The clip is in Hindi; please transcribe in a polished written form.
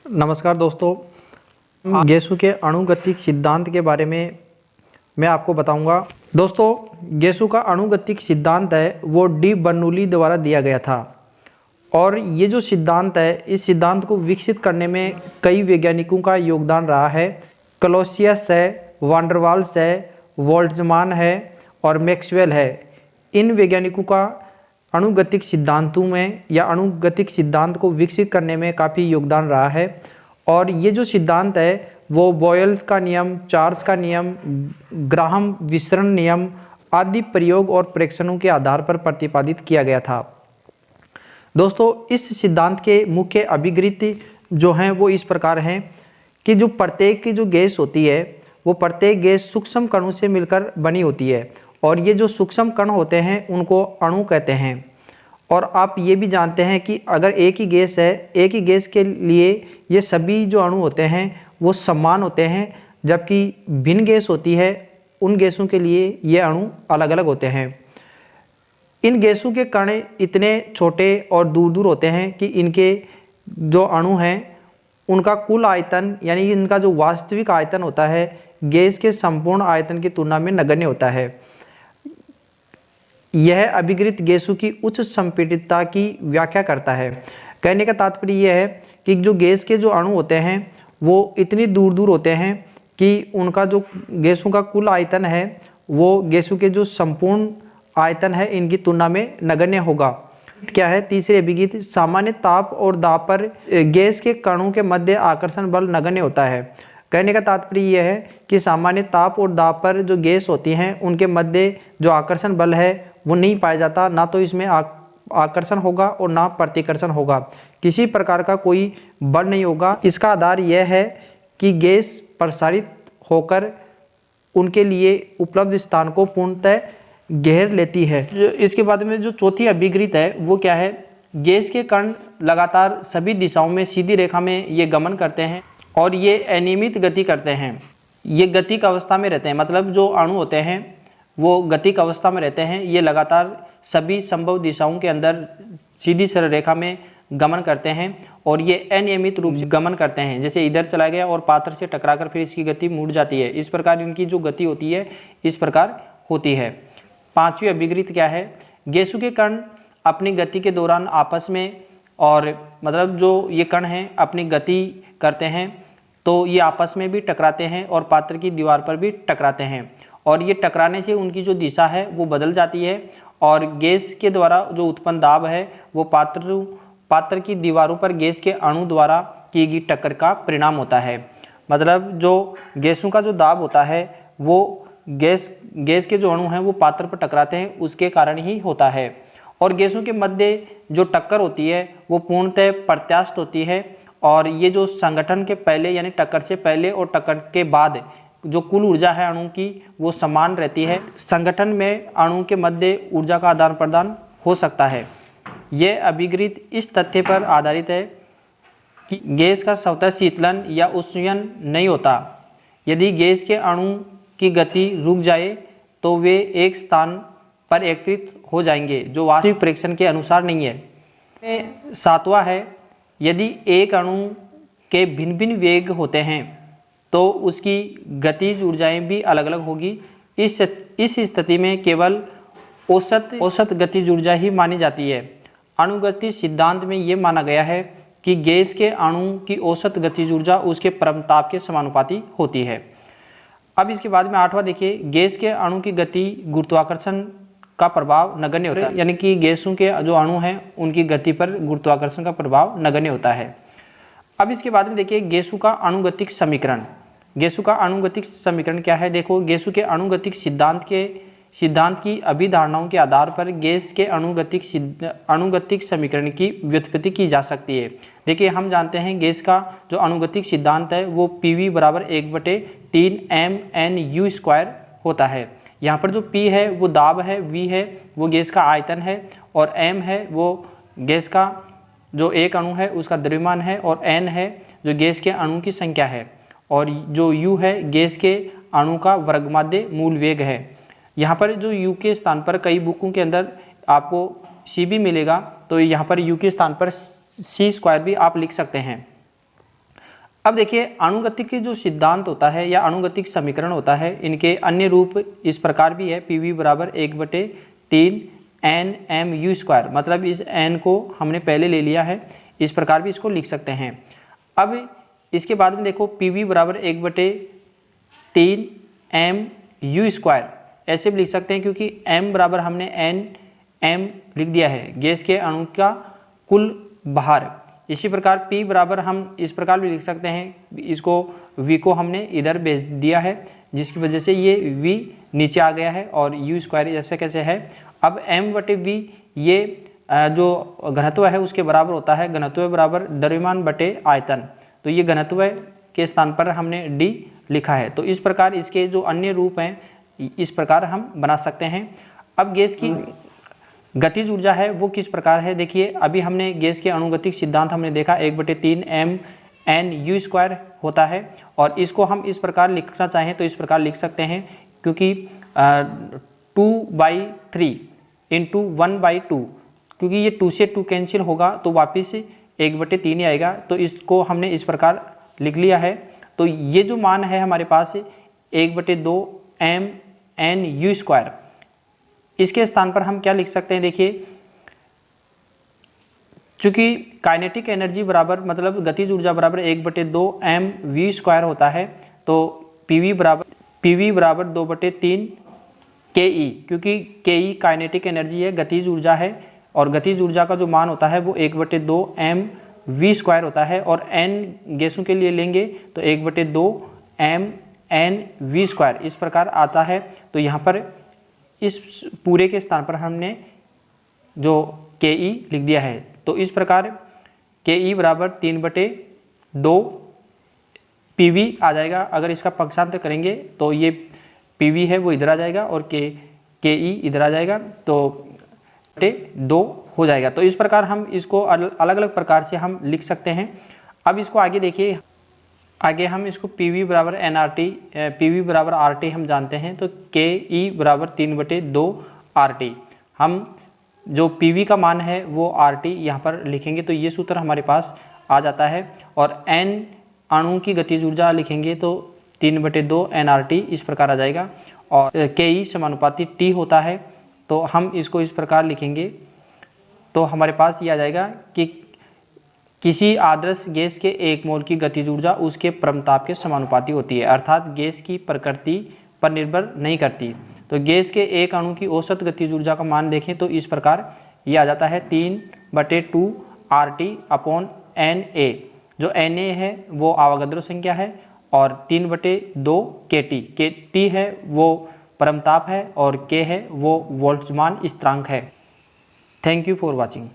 नमस्कार दोस्तों, गैसों के अणुगतिक सिद्धांत के बारे में मैं आपको बताऊंगा। दोस्तों, गैसों का अणुगतिक सिद्धांत है वो डी बर्नौली द्वारा दिया गया था और ये जो सिद्धांत है इस सिद्धांत को विकसित करने में कई वैज्ञानिकों का योगदान रहा है। क्लॉसियस है, वान डर वाल्स है, बोल्ट्जमान है और मैक्सवेल है। इन वैज्ञानिकों का अणुगतिक सिद्धांतों में या अणुगतिक सिद्धांत को विकसित करने में काफ़ी योगदान रहा है। और ये जो सिद्धांत है वो बॉयल्स का नियम, चार्ल्स का नियम, ग्राहम विसरण नियम आदि प्रयोग और परीक्षणों के आधार पर प्रतिपादित किया गया था। दोस्तों, इस सिद्धांत के मुख्य अभिगृह्य जो हैं वो इस प्रकार हैं कि जो प्रत्येक की जो गैस होती है वो प्रत्येक गैस सूक्ष्म कणों से मिलकर बनी होती है और ये जो सूक्ष्म कण होते हैं उनको अणु कहते हैं। और आप ये भी जानते हैं कि अगर एक ही गैस है, एक ही गैस के लिए ये सभी जो अणु होते हैं वो समान होते हैं, जबकि भिन्न गैस होती है उन गैसों के लिए ये अणु अलग अलग होते हैं। इन गैसों के कण इतने छोटे और दूर दूर होते हैं कि इनके जो अणु हैं उनका कुल आयतन यानी इनका जो वास्तविक आयतन होता है गैस के संपूर्ण आयतन की तुलना में नगण्य होता है। यह अभिगृहित गैसों की उच्च संपीड़ितता की व्याख्या करता है। कहने का तात्पर्य यह है कि जो गैस के जो अणु होते हैं वो इतनी दूर दूर होते हैं कि उनका जो गैसों का कुल आयतन है वो गैसों के जो संपूर्ण आयतन है इनकी तुलना में नगण्य होगा। क्या है तीसरे अभिगृहित, सामान्य ताप और दाब पर गैस के कणों के मध्य आकर्षण बल नगण्य होता है। कहने का तात्पर्य यह है कि सामान्य ताप और दाब पर जो गैस होती हैं उनके मध्य जो आकर्षण बल है वो नहीं पाया जाता, ना तो इसमें आकर्षण होगा और ना प्रतिकर्षण होगा, किसी प्रकार का कोई बल नहीं होगा। इसका आधार यह है कि गैस प्रसारित होकर उनके लिए उपलब्ध स्थान को पूर्णतः घेर लेती है। इसके बाद में जो चौथी अभिगृहित है वो क्या है, गैस के कण लगातार सभी दिशाओं में सीधी रेखा में ये गमन करते हैं और ये अनियमित गति करते हैं। ये गतिक अवस्था में रहते हैं, मतलब जो अणु होते हैं वो गतिक अवस्था में रहते हैं। ये लगातार सभी संभव दिशाओं के अंदर सीधी सरल रेखा में गमन करते हैं और ये अनियमित रूप से गमन करते हैं, जैसे इधर चला गया और पात्र से टकराकर फिर इसकी गति मुड़ जाती है। इस प्रकार इनकी जो गति होती है इस प्रकार होती है। पांचवी अभिगृहित क्या है, गैसों के कण अपनी गति के दौरान आपस में और मतलब जो ये कण हैं अपनी गति करते हैं तो ये आपस में भी टकराते हैं और पात्र की दीवार पर भी टकराते हैं और ये टकराने से उनकी जो दिशा है वो बदल जाती है और गैस के द्वारा जो उत्पन्न दाब है वो पात्र की दीवारों पर गैस के अणु द्वारा की गई टक्कर का परिणाम होता है। मतलब जो गैसों का जो दाब होता है वो गैस के जो अणु हैं वो पात्र पर टकराते हैं उसके कारण ही होता है। और गैसों के मध्य जो टक्कर होती है वो पूर्णतः प्रत्यास्थ होती है और ये जो संगठन के पहले यानी टक्कर से पहले और टक्कर के बाद जो कुल ऊर्जा है अणु की वो समान रहती है। संगठन में अणु के मध्य ऊर्जा का आदान प्रदान हो सकता है। यह अभिगृहित इस तथ्य पर आधारित है कि गैस का स्वतः शीतलन या उष्णन नहीं होता। यदि गैस के अणु की गति रुक जाए तो वे एक स्थान पर एकत्रित हो जाएंगे, जो वास्तविक परीक्षण के अनुसार नहीं है। सातवां है, यदि एक अणु के भिन्न भिन्न वेग होते हैं तो उसकी गतिज ऊर्जाएं भी अलग अलग होगी। इस स्थिति में केवल औसत गतिज ऊर्जा ही मानी जाती है। अणुगतिक सिद्धांत में ये माना गया है कि गैस के अणु की औसत गतिज ऊर्जा उसके परमताप के समानुपाती होती है। अब इसके बाद में आठवां देखिए, गैस के अणु की गति गुरुत्वाकर्षण का प्रभाव नगण्य होता है, यानी कि गैसों के जो अणु हैं उनकी गति पर गुरुत्वाकर्षण का प्रभाव नगण्य होता है। अब इसके बाद में देखिए गैसों का अणुगतिक समीकरण। गैसों का अणुगतिक समीकरण क्या है, देखो गैसों के अणुगतिक सिद्धांत की अभिधारणाओं के आधार पर गैस के अणुगतिक समीकरण की व्युत्पत्ति की जा सकती है। देखिए हम जानते हैं गैस का जो अणुगतिक सिद्धांत है वो PV बराबर 1/3 mNu² होता है। यहाँ पर जो P है वो दाब है, V है वो गैस का आयतन है और M है वो गैस का जो एक अणु है उसका द्रव्यमान है और N है जो गैस के अणु की संख्या है और जो U है गैस के अणु का वर्गमाध्य मूल वेग है। यहाँ पर जो U के स्थान पर कई बुकों के अंदर आपको C भी मिलेगा, तो यहाँ पर U के स्थान पर C² भी आप लिख सकते हैं। अब देखिए अणुगतिक जो सिद्धांत होता है या अणुगतिक समीकरण होता है, इनके अन्य रूप इस प्रकार भी है। PV बराबर 1/3 NMU², मतलब इस n को हमने पहले ले लिया है, इस प्रकार भी इसको लिख सकते हैं। अब इसके बाद में देखो PV बराबर 1/3 MU², ऐसे भी लिख सकते हैं क्योंकि m बराबर हमने NM लिख दिया है, गैस के अणु का कुल भार। इसी प्रकार P बराबर हम इस प्रकार भी लिख सकते हैं, इसको V को हमने इधर भेज दिया है जिसकी वजह से ये V नीचे आ गया है और U² ऐसे कैसे है। अब M/V ये जो घनत्व है उसके बराबर होता है, घनत्व बराबर द्रव्यमान बटे आयतन, तो ये घनत्व के स्थान पर हमने D लिखा है। तो इस प्रकार इसके जो अन्य रूप हैं इस प्रकार हम बना सकते हैं। अब गैस की गतिज ऊर्जा है वो किस प्रकार है, देखिए अभी हमने गैस के अणुगतिक सिद्धांत हमने देखा 1/3 MNU² होता है, और इसको हम इस प्रकार लिखना चाहें तो इस प्रकार लिख सकते हैं, क्योंकि 2/3 इंटू 1/2, क्योंकि ये 2 से 2 कैंसिल होगा तो वापिस 1/3 ही आएगा, तो इसको हमने इस प्रकार लिख लिया है। तो ये जो मान है हमारे पास 1/2 MNU², इसके स्थान पर हम क्या लिख सकते हैं, देखिए चूंकि काइनेटिक एनर्जी बराबर मतलब गतिज ऊर्जा बराबर 1/2 MV² होता है, तो PV बराबर 2/3 KE, क्योंकि KE काइनेटिक एनर्जी है, गतिज ऊर्जा है, और गतिज ऊर्जा का जो मान होता है वो 1/2 MV² होता है, और N गैसों के लिए लेंगे तो 1/2 MNV² इस प्रकार आता है। तो यहाँ पर इस पूरे के स्थान पर हमने जो KE लिख दिया है, तो इस प्रकार KE बराबर 3/2 PV आ जाएगा। अगर इसका पक्षांतर करेंगे तो ये PV है वो इधर आ जाएगा और KE इधर आ जाएगा, तो 2 हो जाएगा। तो इस प्रकार हम इसको अलग अलग प्रकार से हम लिख सकते हैं। अब इसको आगे देखिए, आगे हम इसको PV बराबर nRT, PV बराबर RT हम जानते हैं, तो KE बराबर 3/2 RT। हम जो PV का मान है वो RT यहाँ पर लिखेंगे तो ये सूत्र हमारे पास आ जाता है, और N अणु की गतिज ऊर्जा लिखेंगे तो 3/2 nRT इस प्रकार आ जाएगा, और KE समानुपाती T होता है, तो हम इसको इस प्रकार लिखेंगे तो हमारे पास ये आ जाएगा कि किसी आदर्श गैस के 1 मोल की गतिज ऊर्जा उसके परमताप के समानुपाती होती है, अर्थात गैस की प्रकृति पर निर्भर नहीं करती। तो गैस के एक अणु की औसत गतिज ऊर्जा का मान देखें तो इस प्रकार ये आ जाता है 3/2 RT/NA। जो NA है वो आवागद्रो संख्या है, और 3/2 KT है वो परमताप है, और K है वो बोल्ट्जमान स्थिरांक है। Thank you for watching.